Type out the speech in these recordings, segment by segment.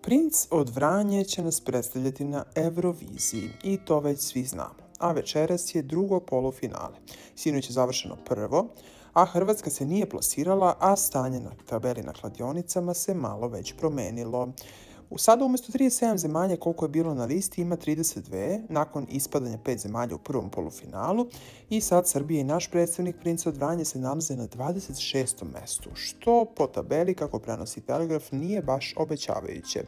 Princ od Vranje će nas predstavljati na Euroviziji i to već svi znamo. A večeras je drugo polufinale. Sinoć je završeno prvo, a Hrvatska se nije plasirala, a stanje na tabeli na kladionicama se malo već promenilo. Sada umjesto 37 zemalja koliko je bilo na listi ima 32 nakon ispadanja 5 zemalja u prvom polufinalu i sad Srbija i naš predstavnik Princ od Vranje se nalaze na 26. mestu, što po tabeli, kako prenosi Telegraf, nije baš obećavajuće.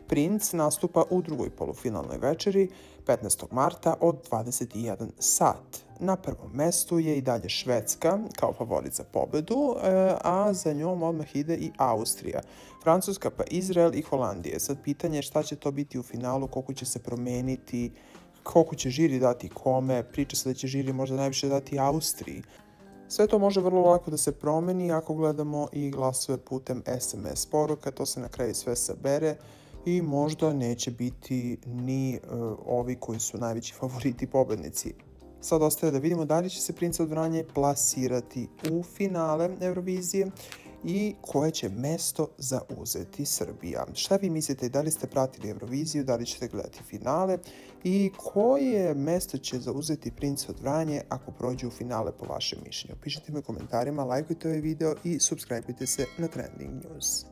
Princ nastupa u drugoj polufinalnoj večeri 15. marta od 21 sat. Na prvom mestu je i dalje Švedska kao favorit za pobedu, a za njom odmah ide i Austrija, Francuska, pa Izrael i Holandija. Sad pitanje je šta će to biti u finalu, koliko će se promeniti, koliko će žiri dati kome, priča se da će žiri možda najviše dati Austriji. Sve to može vrlo lako da se promeni ako gledamo i glasove putem SMS poruka, to se na kraju sve sabere i možda neće biti ni ovi koji su najveći favoriti pobednici. Sad ostaje da vidimo da li će se Princ od Vranje plasirati u finale Eurovizije i koje će mesto zauzeti Srbija. Šta vi mislite, da li ste pratili Euroviziju, da li ćete gledati finale i koje mesto će zauzeti Princ od Vranje ako prođe u finale po vašem mišljenju? Pišite mi u komentarima, lajkujte ovaj video i subscribeujte se na Trending News.